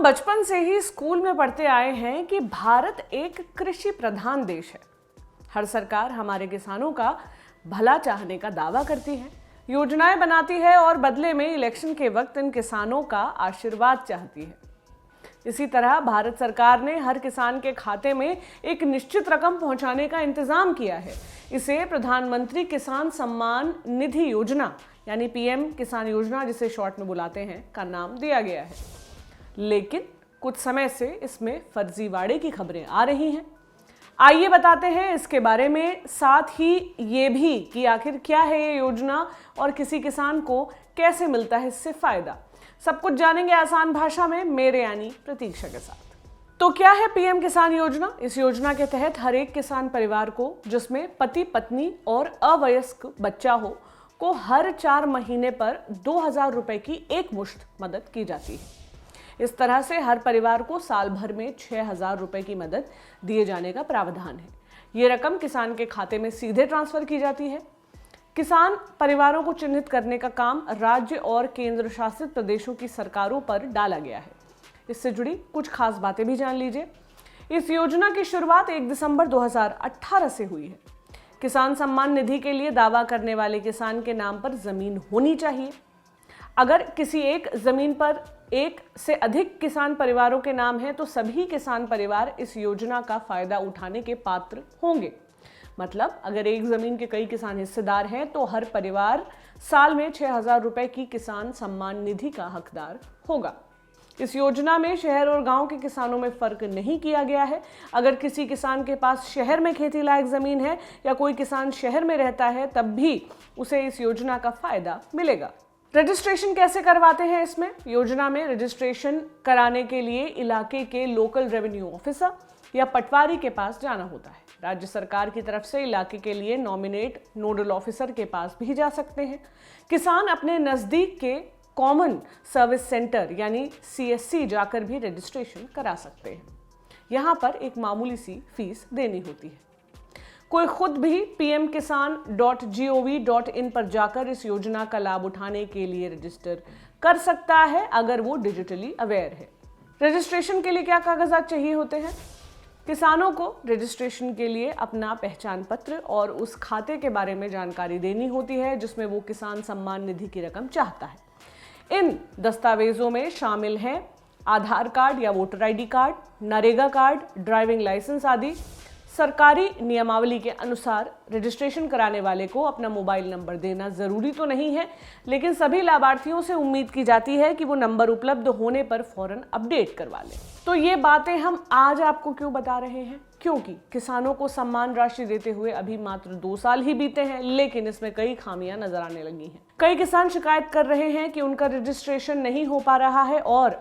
बचपन से ही स्कूल में पढ़ते आए हैं कि भारत एक कृषि प्रधान देश है। हर सरकार हमारे किसानों का भला चाहने का दावा करती है, योजनाएं बनाती है और बदले में इलेक्शन के वक्त इन किसानों का आशीर्वाद चाहती है। इसी तरह भारत सरकार ने हर किसान के खाते में एक निश्चित रकम पहुंचाने का इंतजाम किया है। इसे प्रधानमंत्री किसान सम्मान निधि योजना यानी पीएम किसान योजना, जिसे शॉर्ट में बुलाते हैं, का नाम दिया गया है। लेकिन कुछ समय से इसमें फर्जीवाड़े की खबरें आ रही हैं। आइए बताते हैं इसके बारे में, साथ ही ये भी कि आखिर क्या है ये योजना और किसी किसान को कैसे मिलता है इससे फायदा। सब कुछ जानेंगे आसान भाषा में, मेरे यानी प्रतीक्षा के साथ। तो क्या है पीएम किसान योजना? इस योजना के तहत हर एक किसान परिवार को, जिसमें पति पत्नी और अवयस्क बच्चा हो, को हर 4 महीने पर 2000 रुपए की एक मुश्त मदद की जाती है। इस तरह से हर परिवार को साल भर में 6000 रुपए की मदद दिए जाने का प्रावधान है। ये रकम किसान के खाते में सीधे ट्रांसफर की जाती है। किसान परिवारों को चिन्हित करने का काम राज्य और केंद्र शासित प्रदेशों की सरकारों पर डाला गया है। इससे जुड़ी कुछ खास बातें भी जान लीजिए। इस योजना की शुरुआत 1 दिसंबर 2018 से हुई है। किसान सम्मान निधि के लिए दावा करने वाले किसान के नाम पर जमीन होनी चाहिए। अगर किसी एक जमीन पर एक से अधिक किसान परिवारों के नाम हैं, तो सभी किसान परिवार इस योजना का फायदा उठाने के पात्र होंगे। मतलब अगर एक जमीन के कई किसान हिस्सेदार हैं, तो हर परिवार साल में 6000 रुपए की किसान सम्मान निधि का हकदार होगा। इस योजना में शहर और गांव के किसानों में फर्क नहीं किया गया है। अगर किसी किसान के पास शहर में खेती लायक जमीन है या कोई किसान शहर में रहता है, तब भी उसे इस योजना का फायदा मिलेगा। रजिस्ट्रेशन कैसे करवाते हैं? इसमें योजना में रजिस्ट्रेशन कराने के लिए इलाके के लोकल रेवेन्यू ऑफिसर या पटवारी के पास जाना होता है। राज्य सरकार की तरफ से इलाके के लिए नॉमिनेट नोडल ऑफिसर के पास भी जा सकते हैं। किसान अपने नजदीक के कॉमन सर्विस सेंटर यानी CSC जाकर भी रजिस्ट्रेशन करा सकते हैं। यहाँ पर एक मामूली सी फीस देनी होती है। कोई खुद भी pmkisan.gov.in पर जाकर इस योजना का लाभ उठाने के लिए रजिस्टर कर सकता है, अगर वो डिजिटली अवेयर है। रजिस्ट्रेशन के लिए क्या कागजात चाहिए होते हैं? किसानों को रजिस्ट्रेशन के लिए अपना पहचान पत्र और उस खाते के बारे में जानकारी देनी होती है जिसमें वो किसान सम्मान निधि की रकम चाहता है। इन दस्तावेजों में शामिल हैं आधार कार्ड या voter ID card, NREGA card, driving licence आदि। सरकारी नियमावली के अनुसार रजिस्ट्रेशन कराने वाले को अपना मोबाइल नंबर देना जरूरी तो नहीं है, लेकिन सभी लाभार्थियों से उम्मीद की जाती है कि वो नंबर उपलब्ध होने पर फौरन अपडेट करवा लें। तो ये बातें हम आज आपको क्यों बता रहे हैं? क्योंकि किसानों को सम्मान राशि देते हुए अभी मात्र 2 साल ही बीते हैं, लेकिन इसमें कई खामियां नजर आने लगी हैं। कई किसान शिकायत कर रहे हैं कि उनका रजिस्ट्रेशन नहीं हो पा रहा है और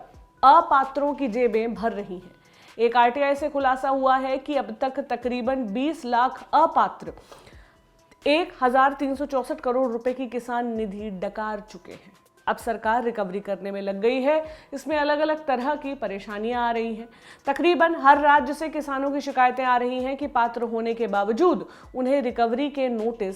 अपात्रों की जेबें भर रही हैं। एक RTI से खुलासा हुआ है कि अब तक तकरीबन 20 लाख अपात्र 1364 करोड़ रुपए की किसान निधि डकार चुके हैं। अब सरकार रिकवरी करने में लग गई है। इसमें अलग अलग तरह की परेशानियां आ रही हैं। तकरीबन हर राज्य से किसानों की शिकायतें आ रही हैं कि पात्र होने के बावजूद उन्हें रिकवरी के नोटिस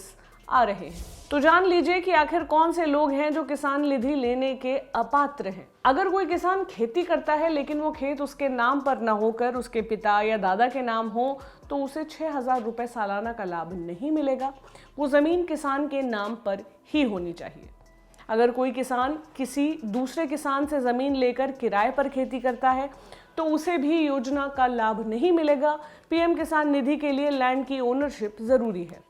आ रहे हैं। तो जान लीजिए कि आखिर कौन से लोग हैं जो किसान निधि लेने के अपात्र हैं। अगर कोई किसान खेती करता है लेकिन वो खेत उसके नाम पर न होकर उसके पिता या दादा के नाम हो, तो उसे 6000 रुपए सालाना का लाभ नहीं मिलेगा। वो जमीन किसान के नाम पर ही होनी चाहिए। अगर कोई किसान किसी दूसरे किसान से जमीन लेकर किराए पर खेती करता है, तो उसे भी योजना का लाभ नहीं मिलेगा। पीएम किसान निधि के लिए लैंड की ओनरशिप जरूरी है।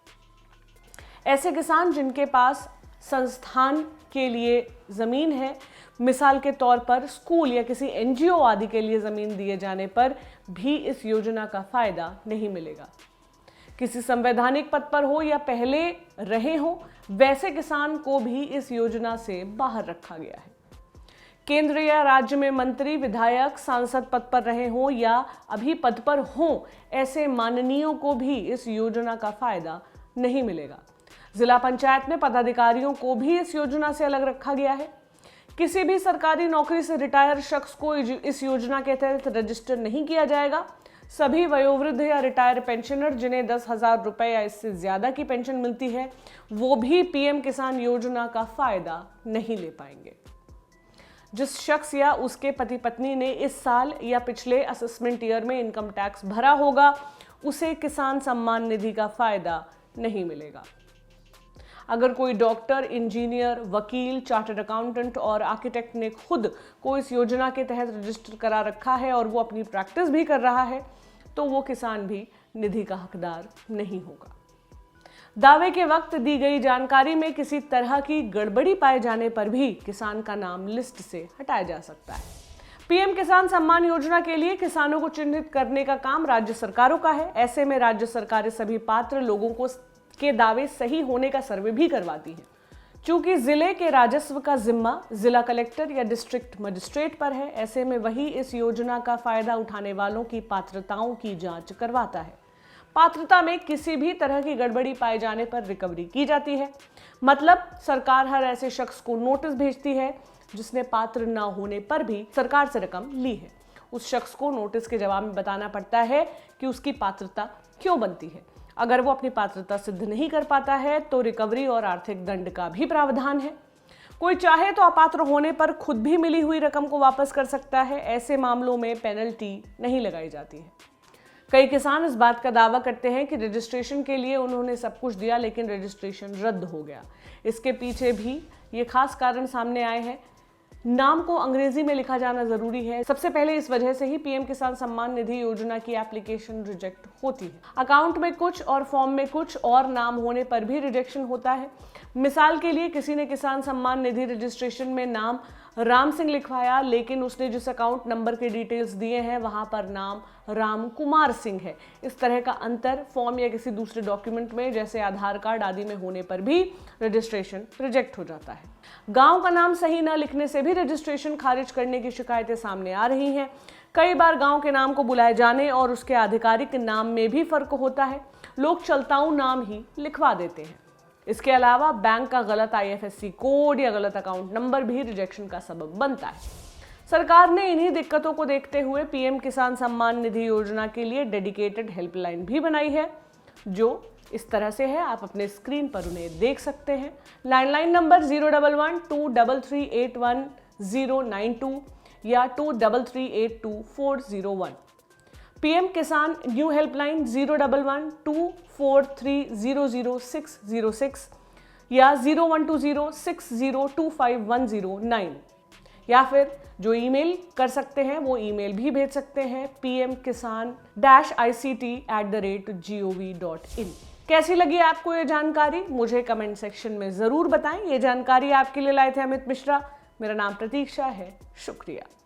ऐसे किसान जिनके पास संस्थान के लिए जमीन है, मिसाल के तौर पर स्कूल या किसी NGO आदि के लिए जमीन दिए जाने पर भी इस योजना का फायदा नहीं मिलेगा। किसी संवैधानिक पद पर हो या पहले रहे हो, वैसे किसान को भी इस योजना से बाहर रखा गया है। केंद्र या राज्य में मंत्री, विधायक, सांसद पद पर रहे हो या अभी पद पर हो, ऐसे माननीयों को भी इस योजना का फायदा नहीं मिलेगा। जिला पंचायत में पदाधिकारियों को भी इस योजना से अलग रखा गया है। किसी भी सरकारी नौकरी से रिटायर शख्स को इस योजना के तहत रजिस्टर नहीं किया जाएगा। सभी वयोवृद्ध या रिटायर पेंशनर जिन्हें 10,000 रुपए या इससे ज्यादा की पेंशन मिलती है, वो भी पीएम किसान योजना का फायदा नहीं ले पाएंगे। जिस शख्स या उसके पति पत्नी ने इस साल या पिछले असेसमेंट ईयर में इनकम टैक्स भरा होगा, उसे किसान सम्मान निधि का फायदा नहीं मिलेगा। अगर कोई डॉक्टर, इंजीनियर, वकील, चार्टर्ड अकाउंटेंट और आर्किटेक्ट ने खुद को इस योजना के तहत रजिस्टर करा रखा है और वो अपनी प्रैक्टिस भी कर रहा है, तो वो किसान भी निधि का हकदार नहीं होगा। दावे के वक्त दी गई जानकारी में किसी तरह की गड़बड़ी पाए जाने पर भी किसान का नाम लिस्ट से हटाया जा सकता है। पीएम किसान सम्मान योजना के लिए किसानों को चिन्हित करने का काम राज्य सरकारों का है। ऐसे में राज्य सरकारें सभी पात्र लोगों के दावे सही होने का सर्वे भी करवाती हैं। चूंकि जिले के राजस्व का जिम्मा जिला कलेक्टर या डिस्ट्रिक्ट मजिस्ट्रेट पर है, ऐसे में वही इस योजना का फायदा उठाने वालों की पात्रताओं की जांच करवाता है। पात्रता में किसी भी तरह की गड़बड़ी पाए जाने पर रिकवरी की जाती है। मतलब सरकार हर ऐसे शख्स को नोटिस भेजती है जिसने पात्र न होने पर भी सरकार से रकम ली है। उस शख्स को नोटिस के जवाब में बताना पड़ता है कि उसकी पात्रता क्यों बनती है। अगर वो अपनी पात्रता सिद्ध नहीं कर पाता है तो रिकवरी और आर्थिक दंड का भी प्रावधान है। कोई चाहे तो अपात्र होने पर खुद भी मिली हुई रकम को वापस कर सकता है। ऐसे मामलों में पेनल्टी नहीं लगाई जाती है। कई किसान इस बात का दावा करते हैं कि रजिस्ट्रेशन के लिए उन्होंने सब कुछ दिया, लेकिन रजिस्ट्रेशन रद्द हो गया। इसके पीछे भी ये खास कारण सामने आए हैं। नाम को अंग्रेजी में लिखा जाना जरूरी है। सबसे पहले इस वजह से ही पीएम किसान सम्मान निधि योजना की एप्लीकेशन रिजेक्ट होती है। अकाउंट में कुछ और फॉर्म में कुछ और नाम होने पर भी रिजेक्शन होता है। मिसाल के लिए किसी ने किसान सम्मान निधि रजिस्ट्रेशन में नाम राम सिंह लिखवाया, लेकिन उसने जिस अकाउंट नंबर के डिटेल्स दिए हैं वहां पर नाम राम कुमार सिंह है। इस तरह का अंतर फॉर्म या किसी दूसरे डॉक्यूमेंट में जैसे आधार कार्ड आदि में होने पर भी रजिस्ट्रेशन रिजेक्ट हो जाता है। गांव का नाम सही न लिखने से भी रजिस्ट्रेशन खारिज करने की शिकायतें सामने आ रही हैं। कई बार गांव के नाम को बुलाए जाने और उसके आधिकारिक नाम में भी फर्क होता है। लोग चलताऊ नाम ही लिखवा देते हैं। इसके अलावा बैंक का गलत IFSC कोड या गलत अकाउंट नंबर भी रिजेक्शन का सबब बनता है। सरकार ने इन्हीं दिक्कतों को देखते हुए पीएम किसान सम्मान निधि योजना के लिए डेडिकेटेड हेल्पलाइन भी बनाई है, जो इस तरह से है। आप अपने स्क्रीन पर उन्हें देख सकते हैं। लैंडलाइन नंबर 011-23381-092 या 23382-401। पीएम किसान न्यू हेल्पलाइन 011-243-00606 या 0120-6025-109। या फिर जो ईमेल कर सकते हैं वो ईमेल भी भेज सकते हैं pmkisan-ict@gov.in। कैसी लगी आपको ये जानकारी, मुझे कमेंट सेक्शन में जरूर बताएं। ये जानकारी आपके लिए लाए थे अमित मिश्रा। मेरा नाम प्रतीक्षा है। शुक्रिया।